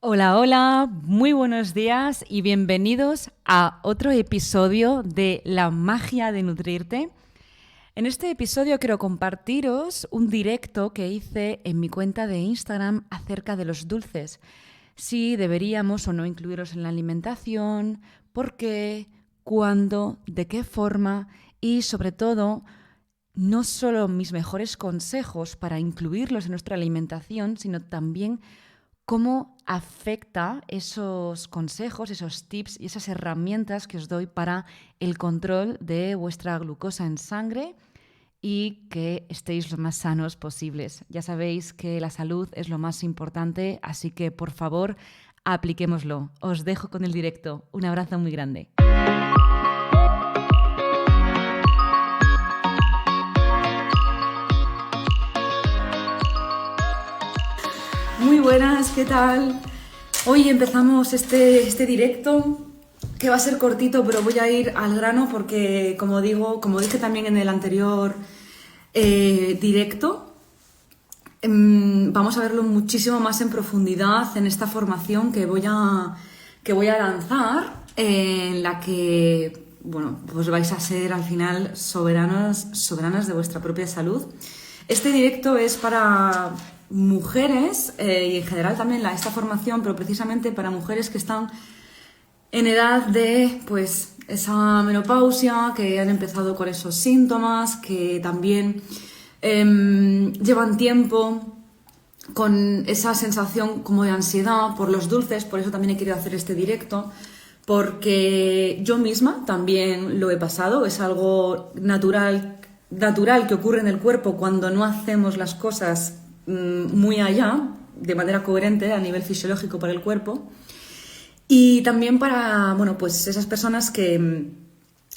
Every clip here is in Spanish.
Hola, hola, muy buenos días y bienvenidos a otro episodio de La magia de nutrirte. En este episodio quiero compartiros un directo que hice en mi cuenta de Instagram acerca de los dulces. Si deberíamos o no incluirlos en la alimentación, por qué, cuándo, de qué forma y sobre todo no solo mis mejores consejos para incluirlos en nuestra alimentación, sino también cómo afecta esos consejos, esos tips y esas herramientas que os doy para el control de vuestra glucosa en sangre y que estéis lo más sanos posibles. Ya sabéis que la salud es lo más importante, así que por favor, apliquémoslo. Os dejo con el directo. Un abrazo muy grande. Muy buenas, ¿qué tal? Hoy empezamos este directo que va a ser cortito, pero voy a ir al grano porque, como dije también en el anterior directo, vamos a verlo muchísimo más en profundidad en esta formación que voy a lanzar, en la que, bueno, pues vais a ser al final soberanas de vuestra propia salud. Este directo es para mujeres y en general también esta formación, pero precisamente para mujeres que están en edad de pues esa menopausia, que han empezado con esos síntomas, que también llevan tiempo con esa sensación como de ansiedad por los dulces. Por eso también he querido hacer este directo, porque yo misma también lo he pasado. Es algo natural que ocurre en el cuerpo cuando no hacemos las cosas muy allá, de manera coherente a nivel fisiológico para el cuerpo. Y también para, bueno, pues esas personas que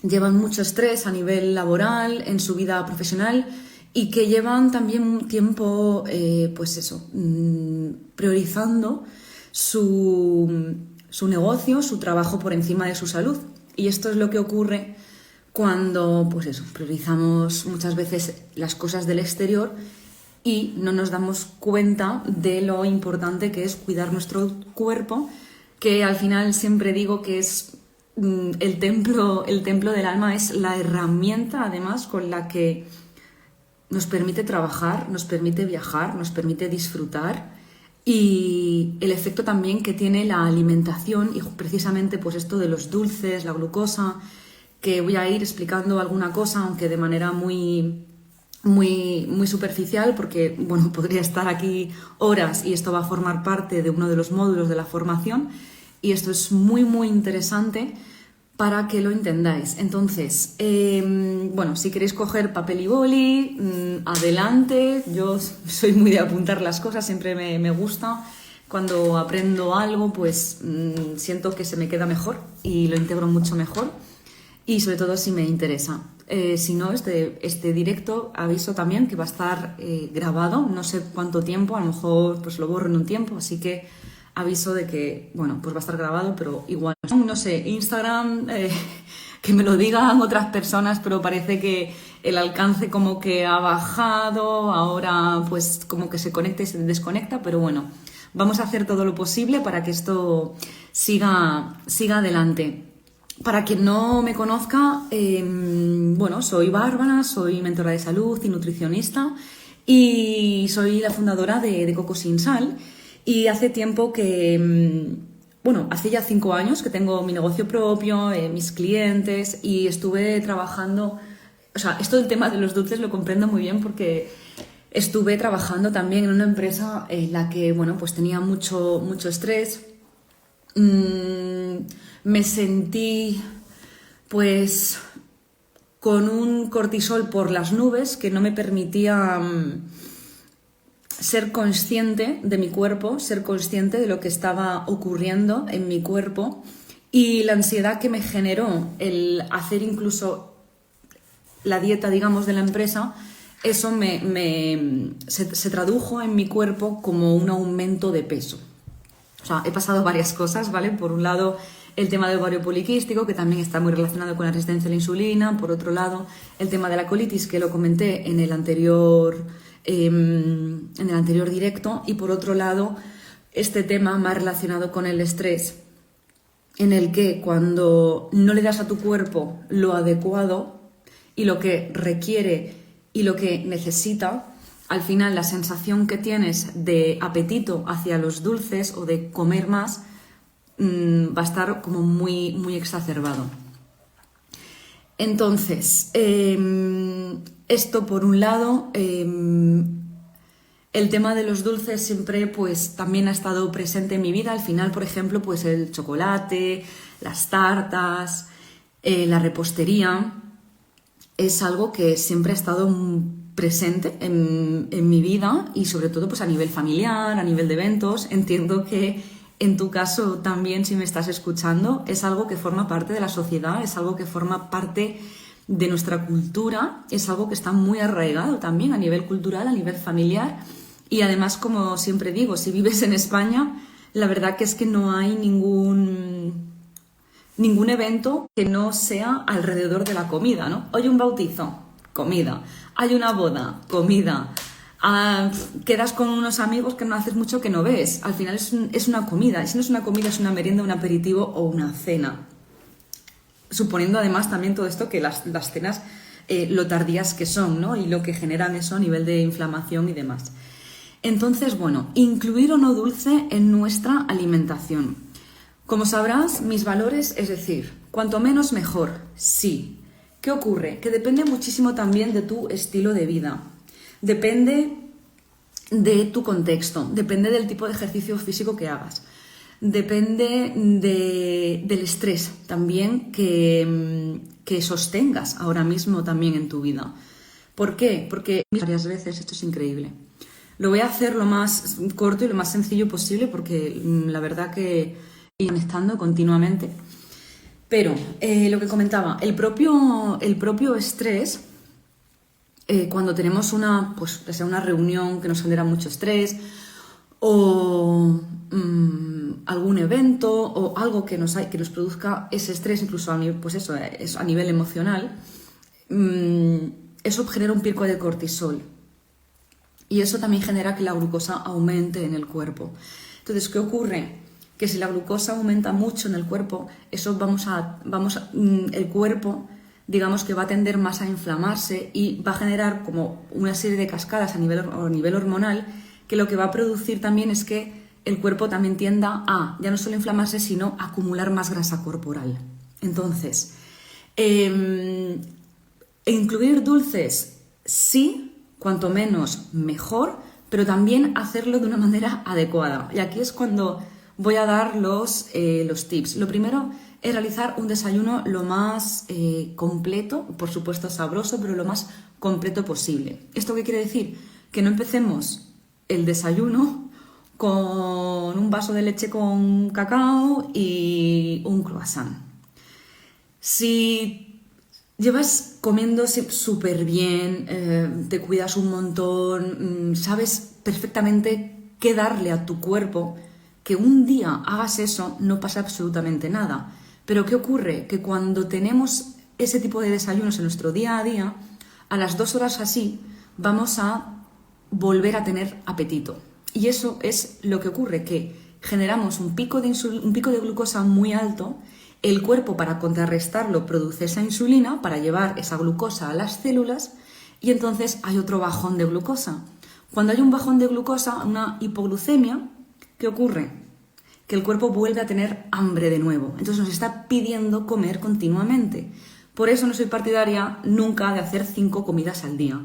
llevan mucho estrés a nivel laboral, en su vida profesional, y que llevan también un tiempo, pues eso, priorizando su negocio, su trabajo por encima de su salud. Y esto es lo que ocurre cuando, pues eso, priorizamos muchas veces las cosas del exterior y no nos damos cuenta de lo importante que es cuidar nuestro cuerpo, que al final siempre digo que es el templo del alma, es la herramienta además con la que nos permite trabajar, nos permite viajar, nos permite disfrutar, y el efecto también que tiene la alimentación y precisamente pues esto de los dulces, la glucosa, que voy a ir explicando alguna cosa, aunque de manera muy superficial, porque bueno, podría estar aquí horas y esto va a formar parte de uno de los módulos de la formación y esto es muy interesante para que lo entendáis. Entonces, bueno, si queréis coger papel y boli, adelante. Yo soy muy de apuntar las cosas, siempre me gusta. Cuando aprendo algo, pues siento que se me queda mejor y lo integro mucho mejor, y sobre todo si me interesa. Si no, este directo aviso también que va a estar grabado, no sé cuánto tiempo, a lo mejor pues lo borro en un tiempo, así que aviso de que, bueno, pues va a estar grabado, pero igual, no sé, Instagram, que me lo digan otras personas, pero parece que el alcance como que ha bajado, ahora pues como que se conecta y se desconecta, pero bueno, vamos a hacer todo lo posible para que esto siga adelante. Para quien no me conozca, bueno, soy Bárbara, soy mentora de salud y nutricionista y soy la fundadora de Coco Sin Sal. Y hace tiempo que, bueno, hace ya 5 años que tengo mi negocio propio, mis clientes, y estuve trabajando, o sea, esto del tema de los dulces lo comprendo muy bien porque estuve trabajando también en una empresa en la que, bueno, pues tenía mucho estrés. Me sentí pues con un cortisol por las nubes que no me permitía ser consciente de mi cuerpo, ser consciente de lo que estaba ocurriendo en mi cuerpo, y la ansiedad que me generó el hacer incluso la dieta, digamos, de la empresa, eso se tradujo en mi cuerpo como un aumento de peso. O sea, he pasado varias cosas, ¿vale? Por un lado, el tema del ovario poliquístico, que también está muy relacionado con la resistencia a la insulina. Por otro lado, el tema de la colitis, que lo comenté en el anterior directo. Y por otro lado, este tema más relacionado con el estrés, en el que cuando no le das a tu cuerpo lo adecuado y lo que requiere y lo que necesita, al final la sensación que tienes de apetito hacia los dulces o de comer más va a estar como muy, muy exacerbado. Entonces, esto por un lado, el tema de los dulces siempre pues también ha estado presente en mi vida. Al final, por ejemplo, pues el chocolate, las tartas, la repostería, es algo que siempre ha estado presente en mi vida y sobre todo pues a nivel familiar, a nivel de eventos. Entiendo que en tu caso también, si me estás escuchando, es algo que forma parte de la sociedad, es algo que forma parte de nuestra cultura, es algo que está muy arraigado también a nivel cultural, a nivel familiar. Y además, como siempre digo, si vives en España, la verdad que es que no hay ningún evento que no sea alrededor de la comida, ¿no? Hoy un bautizo, comida. Hay una boda, comida. Quedas con unos amigos que no haces mucho que no ves. Al final es una comida. Y si no es una comida, es una merienda, un aperitivo o una cena. Suponiendo además también todo esto que las cenas, lo tardías que son, ¿no? Y lo que generan eso a nivel de inflamación y demás. Entonces, bueno, incluir o no dulce en nuestra alimentación. Como sabrás, mis valores, es decir, cuanto menos mejor, sí. ¿Qué ocurre? Que depende muchísimo también de tu estilo de vida. Depende de tu contexto, depende del tipo de ejercicio físico que hagas, depende del estrés también que sostengas ahora mismo también en tu vida. ¿Por qué? Porque varias veces, esto es increíble. Lo voy a hacer lo más corto y lo más sencillo posible porque la verdad que estoy conectando continuamente. Pero lo que comentaba, el propio estrés, cuando tenemos una reunión que nos genera mucho estrés o algún evento o algo que nos produzca ese estrés, incluso a nivel emocional, eso genera un pico de cortisol. Y eso también genera que la glucosa aumente en el cuerpo. Entonces, ¿qué ocurre? Que si la glucosa aumenta mucho en el cuerpo, eso el cuerpo, digamos que va a tender más a inflamarse y va a generar como una serie de cascadas a nivel hormonal, que lo que va a producir también es que el cuerpo también tienda a, ya no solo inflamarse, sino a acumular más grasa corporal. Entonces, incluir dulces, sí, cuanto menos mejor, pero también hacerlo de una manera adecuada. Y aquí es cuando voy a dar los tips. Lo primero es realizar un desayuno lo más completo, por supuesto sabroso, pero lo más completo posible. ¿Esto qué quiere decir? Que no empecemos el desayuno con un vaso de leche con cacao y un croissant. Si llevas comiendo súper bien, te cuidas un montón, sabes perfectamente qué darle a tu cuerpo, que un día hagas eso no pasa absolutamente nada. Pero ¿qué ocurre? Que cuando tenemos ese tipo de desayunos en nuestro día a día, a las 2 horas así vamos a volver a tener apetito. Y eso es lo que ocurre, que generamos un pico de glucosa muy alto. El cuerpo, para contrarrestarlo, produce esa insulina para llevar esa glucosa a las células y entonces hay otro bajón de glucosa. Cuando hay un bajón de glucosa, una hipoglucemia, ¿qué ocurre? Que el cuerpo vuelve a tener hambre de nuevo. Entonces nos está pidiendo comer continuamente. Por eso no soy partidaria nunca de hacer 5 comidas al día.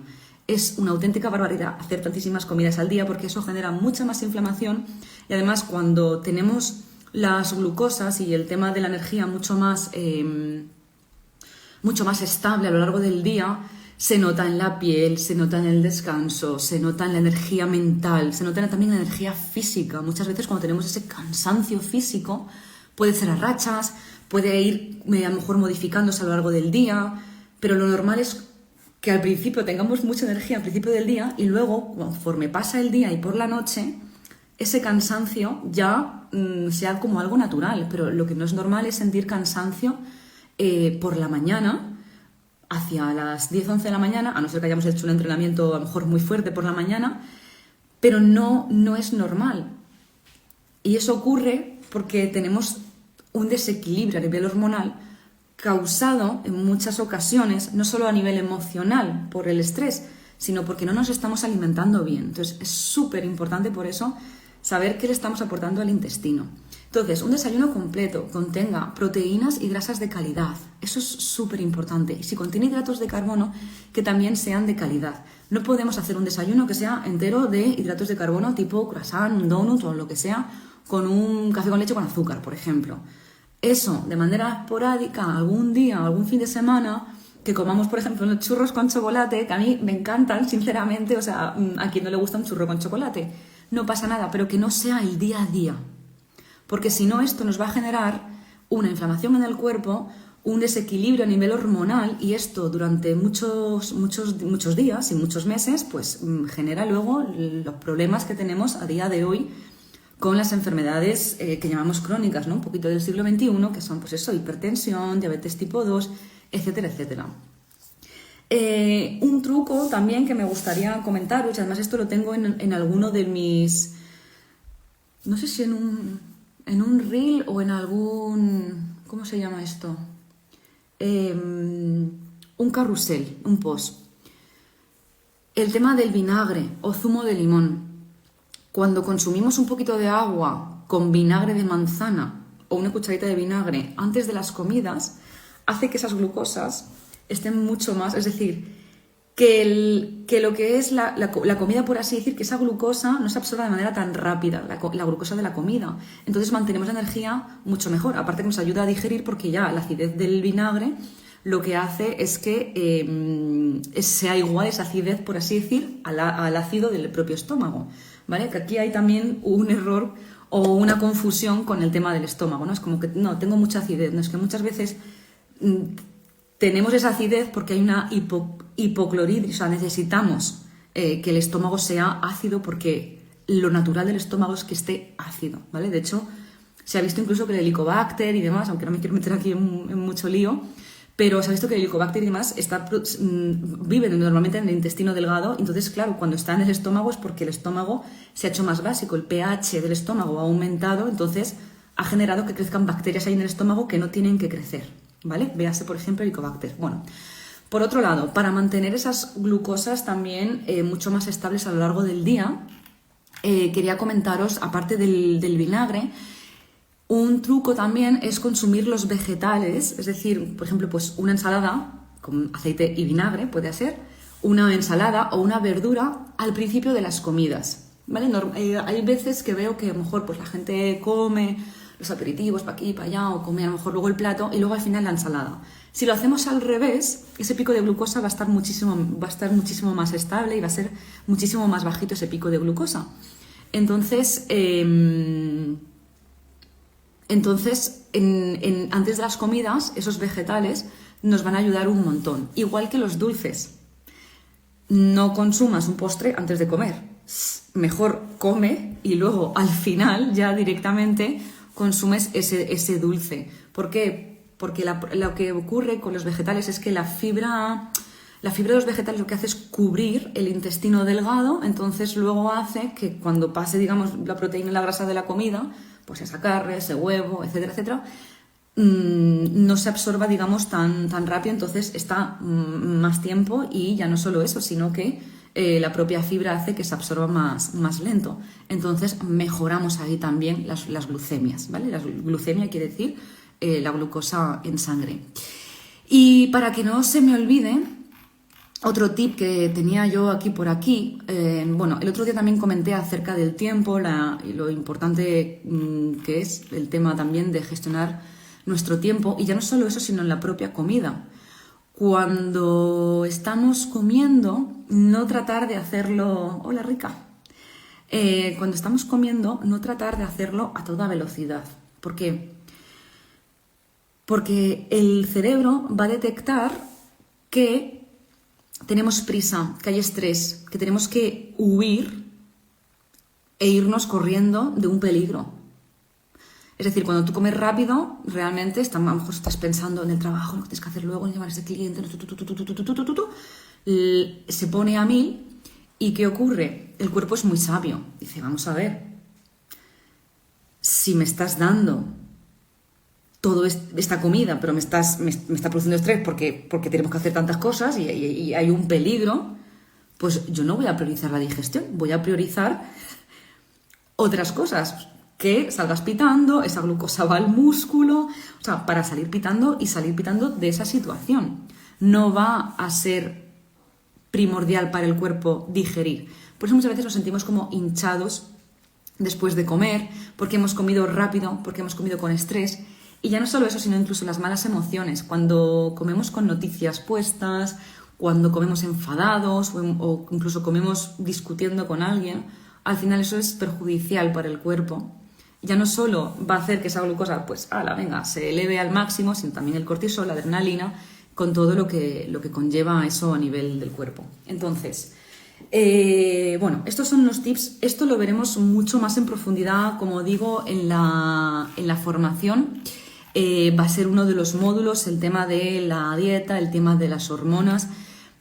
Es una auténtica barbaridad hacer tantísimas comidas al día porque eso genera mucha más inflamación y además cuando tenemos las glucosas y el tema de la energía mucho más estable a lo largo del día, se nota en la piel, se nota en el descanso, se nota en la energía mental, se nota también en la energía física. Muchas veces cuando tenemos ese cansancio físico, puede ser a rachas, puede ir a lo mejor modificándose a lo largo del día, pero lo normal es que al principio tengamos mucha energía al principio del día y luego, conforme pasa el día y por la noche, ese cansancio ya sea como algo natural, pero lo que no es normal es sentir cansancio por la mañana, hacia las 10, 11 de la mañana, a no ser que hayamos hecho un entrenamiento a lo mejor muy fuerte por la mañana, pero no es normal. Y eso ocurre porque tenemos un desequilibrio a nivel hormonal causado en muchas ocasiones, no solo a nivel emocional por el estrés, sino porque no nos estamos alimentando bien. Entonces es súper importante por eso saber qué le estamos aportando al intestino. Entonces, un desayuno completo contenga proteínas y grasas de calidad. Eso es súper importante. Y si contiene hidratos de carbono, que también sean de calidad. No podemos hacer un desayuno que sea entero de hidratos de carbono tipo croissant, un donut o lo que sea, con un café con leche con azúcar, por ejemplo. Eso, de manera esporádica, algún día, algún fin de semana, que comamos, por ejemplo, los churros con chocolate, que a mí me encantan, sinceramente, o sea, a quien no le gusta un churro con chocolate, no pasa nada, pero que no sea el día a día. Porque si no, esto nos va a generar una inflamación en el cuerpo, un desequilibrio a nivel hormonal, y esto durante muchos días y muchos meses, pues genera luego los problemas que tenemos a día de hoy con las enfermedades que llamamos crónicas, ¿no? Un poquito del siglo XXI, que son, pues eso, hipertensión, diabetes tipo 2, etcétera, etcétera. Un truco también que me gustaría comentaros, además esto lo tengo en alguno de mis... No sé si en un reel o en algún... ¿Cómo se llama esto? Un carrusel, un post. El tema del vinagre o zumo de limón. Cuando consumimos un poquito de agua con vinagre de manzana o una cucharita de vinagre antes de las comidas, hace que esas glucosas estén mucho más, es decir, que lo que es la comida, por así decir, que esa glucosa no se absorba de manera tan rápida, la glucosa de la comida. Entonces mantenemos la energía mucho mejor, aparte que nos ayuda a digerir porque ya la acidez del vinagre lo que hace es que sea igual esa acidez, por así decir, al ácido del propio estómago, ¿vale? Que aquí hay también un error o una confusión con el tema del estómago, ¿no? Es como que, no, tengo mucha acidez, no, es que muchas veces tenemos esa acidez porque hay una hipocloridria, o sea, necesitamos que el estómago sea ácido porque lo natural del estómago es que esté ácido, ¿vale? De hecho, se ha visto incluso que el Helicobacter y demás, aunque no me quiero meter aquí en mucho lío, pero se ha visto que el Helicobacter y demás viven normalmente en el intestino delgado, entonces, claro, cuando está en el estómago es porque el estómago se ha hecho más básico, el pH del estómago ha aumentado, entonces ha generado que crezcan bacterias ahí en el estómago que no tienen que crecer, ¿vale? Véase, por ejemplo, Helicobacter. Bueno, por otro lado, para mantener esas glucosas también mucho más estables a lo largo del día, quería comentaros, aparte del vinagre, un truco también es consumir los vegetales, es decir, por ejemplo, pues una ensalada con aceite y vinagre, puede ser, una ensalada o una verdura al principio de las comidas, ¿vale? Hay veces que veo que a lo mejor pues la gente come los aperitivos para aquí y para allá o come a lo mejor luego el plato y luego al final la ensalada. Si lo hacemos al revés, ese pico de glucosa va a estar muchísimo más estable y va a ser muchísimo más bajito ese pico de glucosa. Entonces, antes de las comidas, esos vegetales nos van a ayudar un montón. Igual que los dulces. No consumas un postre antes de comer. Mejor come y luego al final ya directamente consumes ese dulce. ¿Por qué? Porque lo que ocurre con los vegetales es que la fibra de los vegetales lo que hace es cubrir el intestino delgado, entonces luego hace que cuando pase, digamos, la proteína y la grasa de la comida, pues esa carne, ese huevo, etcétera, etcétera, no se absorba, digamos, tan rápido, entonces está más tiempo y ya no solo eso, sino que la propia fibra hace que se absorba más lento. Entonces mejoramos ahí también las glucemias, ¿vale? La glucemia quiere decir la glucosa en sangre. Y para que no se me olvide, otro tip que tenía yo por aquí, bueno, el otro día también comenté acerca del tiempo y lo importante que es el tema también de gestionar nuestro tiempo, y ya no solo eso, sino en la propia comida. Cuando estamos comiendo, no tratar de hacerlo... ¡Hola, rica! Cuando estamos comiendo, no tratar de hacerlo a toda velocidad. ¿Por qué? Porque el cerebro va a detectar que tenemos prisa, que hay estrés, que tenemos que huir e irnos corriendo de un peligro. Es decir, cuando tú comes rápido, realmente a lo mejor estás pensando en el trabajo, lo que tienes que hacer luego, en llevar a ese cliente, se pone a 1000 y ¿qué ocurre? El cuerpo es muy sabio. Dice, vamos a ver, si me estás dando toda esta comida, pero me está produciendo estrés porque tenemos que hacer tantas cosas y hay un peligro, pues yo no voy a priorizar la digestión, voy a priorizar otras cosas, que salgas pitando, esa glucosa va al músculo, o sea, para salir pitando y salir pitando de esa situación. No va a ser primordial para el cuerpo digerir. Por eso muchas veces nos sentimos como hinchados después de comer, porque hemos comido rápido, porque hemos comido con estrés. Y ya no solo eso, sino incluso las malas emociones. Cuando comemos con noticias puestas, cuando comemos enfadados o incluso comemos discutiendo con alguien, al final eso es perjudicial para el cuerpo. Ya no solo va a hacer que esa glucosa, pues, venga, se eleve al máximo, sino también el cortisol, la adrenalina, con todo lo que conlleva eso a nivel del cuerpo. Entonces, bueno, estos son los tips. Esto lo veremos mucho más en profundidad, como digo, en la formación. Va a ser uno de los módulos, el tema de la dieta, el tema de las hormonas,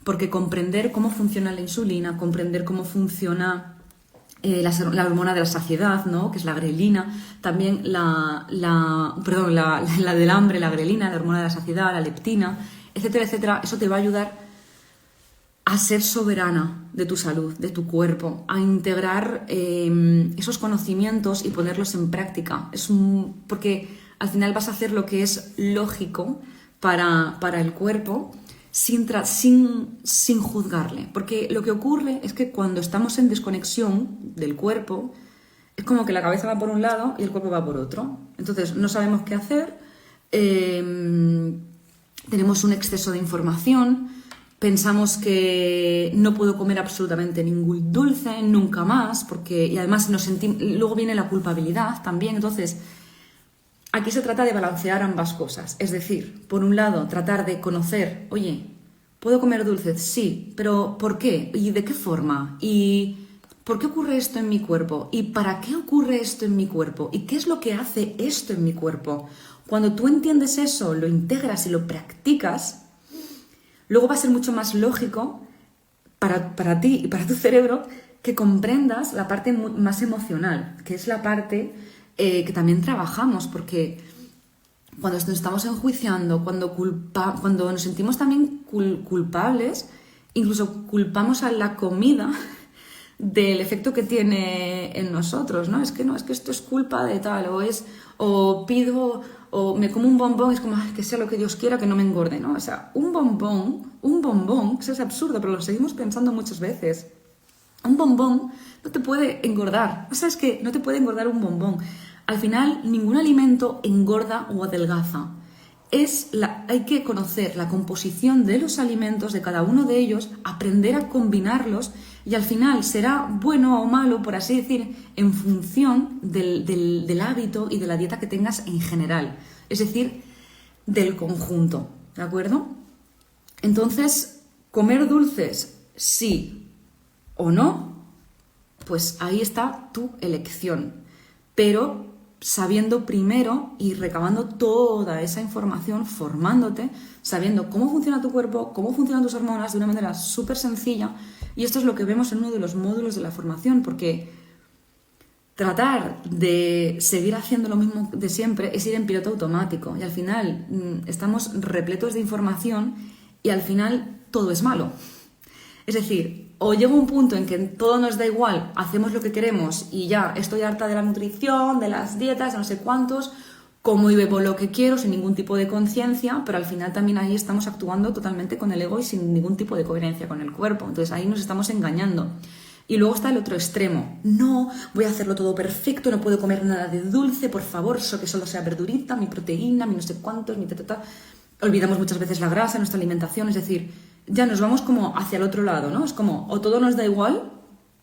porque comprender cómo funciona la insulina, comprender cómo funciona la hormona de la saciedad, ¿no? Que es la grelina, también la del hambre, la grelina, la hormona de la saciedad, la leptina, etcétera, etcétera. Eso te va a ayudar a ser soberana de tu salud, de tu cuerpo, a integrar esos conocimientos y ponerlos en práctica. Porque al final vas a hacer lo que es lógico para el cuerpo sin juzgarle. Porque lo que ocurre es que cuando estamos en desconexión del cuerpo, es como que la cabeza va por un lado y el cuerpo va por otro. Entonces no sabemos qué hacer, tenemos un exceso de información, pensamos que no puedo comer absolutamente ningún dulce, nunca más, y además luego viene la culpabilidad también. Entonces, aquí se trata de balancear ambas cosas. Es decir, por un lado, tratar de conocer, oye, ¿puedo comer dulces? Sí, pero ¿por qué? ¿Y de qué forma? ¿Y por qué ocurre esto en mi cuerpo? ¿Y para qué ocurre esto en mi cuerpo? ¿Y qué es lo que hace esto en mi cuerpo? Cuando tú entiendes eso, lo integras y lo practicas, luego va a ser mucho más lógico para ti y para tu cerebro que comprendas la parte más emocional, que es la parte que también trabajamos, porque cuando nos estamos enjuiciando, cuando nos sentimos también culpables, incluso culpamos a la comida del efecto que tiene en nosotros, ¿no? Es que esto es culpa de tal, o pido, o me como un bombón, es como, que sea lo que Dios quiera, que no me engorde, ¿no? O sea, un bombón, eso es absurdo, pero lo seguimos pensando muchas veces. Un bombón no te puede engordar, o sea, es que no te puede engordar un bombón. Al final, ningún alimento engorda o adelgaza. Hay que conocer la composición de los alimentos, de cada uno de ellos, aprender a combinarlos y al final será bueno o malo, por así decir, en función del hábito y de la dieta que tengas en general. Es decir, del conjunto, ¿de acuerdo? Entonces, comer dulces, sí o no, pues ahí está tu elección. Pero sabiendo primero y recabando toda esa información, formándote, sabiendo cómo funciona tu cuerpo, cómo funcionan tus hormonas de una manera súper sencilla. Y esto es lo que vemos en uno de los módulos de la formación, porque tratar de seguir haciendo lo mismo de siempre es ir en piloto automático y al final estamos repletos de información y al final todo es malo. Es decir, o llega un punto en que todo nos da igual, hacemos lo que queremos y ya estoy harta de la nutrición, de las dietas, de no sé cuántos, como y bebo lo que quiero sin ningún tipo de conciencia, pero al final también ahí estamos actuando totalmente con el ego y sin ningún tipo de coherencia con el cuerpo. Entonces ahí nos estamos engañando. Y luego está el otro extremo. No, voy a hacerlo todo perfecto, no puedo comer nada de dulce, por favor, que solo sea verdurita, mi proteína, mi no sé cuántos, mi ta. Olvidamos muchas veces la grasa en nuestra alimentación, es decir, ya nos vamos como hacia el otro lado, ¿no? Es como, o todo nos da igual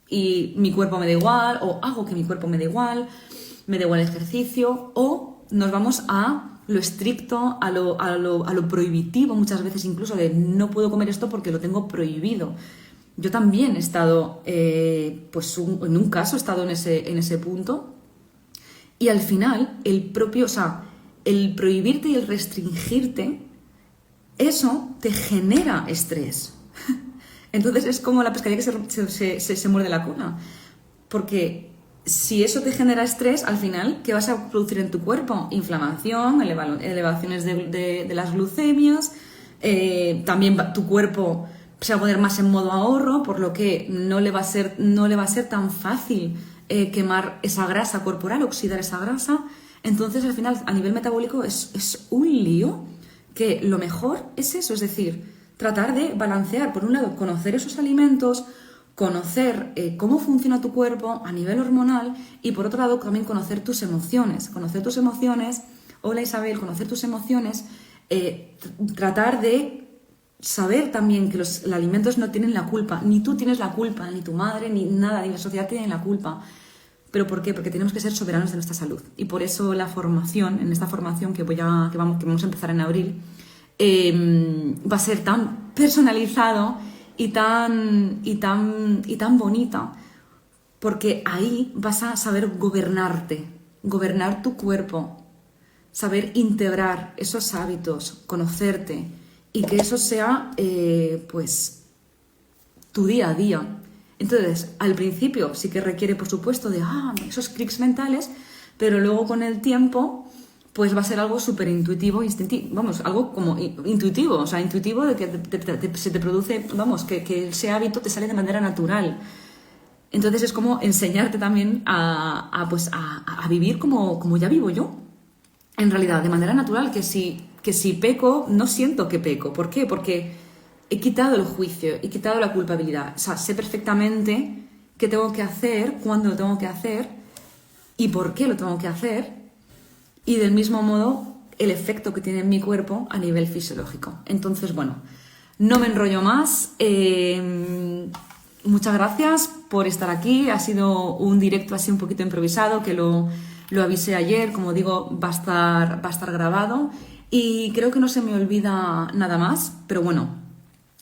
y mi cuerpo me da igual, o hago que mi cuerpo me da igual el ejercicio, o nos vamos a lo estricto, a lo prohibitivo muchas veces incluso, de no puedo comer esto porque lo tengo prohibido. Yo también he estado, en un caso he estado en ese punto y al final el prohibirte y el restringirte, eso te genera estrés. Entonces es como la pescadilla que se muerde la cola. Porque si eso te genera estrés, al final, ¿qué vas a producir en tu cuerpo? Inflamación, elevaciones de las glucemias, también tu cuerpo se va a poner más en modo ahorro, por lo que no le va a ser tan fácil quemar esa grasa corporal, oxidar esa grasa. Entonces, al final, a nivel metabólico es un lío, que lo mejor es eso, es decir, tratar de balancear, por un lado, conocer esos alimentos, conocer cómo funciona tu cuerpo a nivel hormonal, y por otro lado también conocer tus emociones. Conocer tus emociones, hola Isabel, conocer tus emociones, tratar de saber también que los alimentos no tienen la culpa, ni tú tienes la culpa, ni tu madre, ni nada, ni la sociedad tiene la culpa. ¿Pero por qué? Porque tenemos que ser soberanos de nuestra salud. Y por eso la formación, en esta formación que vamos a empezar en abril, va a ser tan personalizado y tan bonita, porque ahí vas a saber gobernarte, gobernar tu cuerpo, saber integrar esos hábitos, conocerte, y que eso sea pues tu día a día. Entonces, al principio sí que requiere, por supuesto, de esos clics mentales, pero luego con el tiempo pues va a ser algo súper intuitivo, instintivo, vamos, algo como intuitivo, o sea, intuitivo de que se te produce, vamos, que ese hábito te sale de manera natural. Entonces es como enseñarte también a vivir como ya vivo yo, en realidad, de manera natural, que si peco, no siento que peco. ¿Por qué? Porque he quitado el juicio, he quitado la culpabilidad. O sea, sé perfectamente qué tengo que hacer, cuándo lo tengo que hacer y por qué lo tengo que hacer. Y del mismo modo, el efecto que tiene en mi cuerpo a nivel fisiológico. Entonces, bueno, no me enrollo más. Muchas gracias por estar aquí. Ha sido un directo así un poquito improvisado, que lo avisé ayer. Como digo, va a estar grabado. Y creo que no se me olvida nada más. Pero bueno,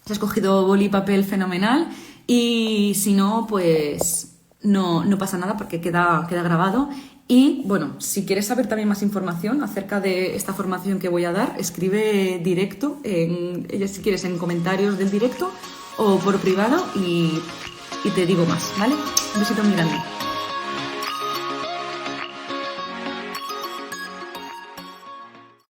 has escogido boli y papel, fenomenal. Y si no, pues no pasa nada porque queda grabado. Y bueno, si quieres saber también más información acerca de esta formación que voy a dar, escribe directo, si quieres, en comentarios del directo o por privado, y te digo más, ¿vale? Un besito muy grande.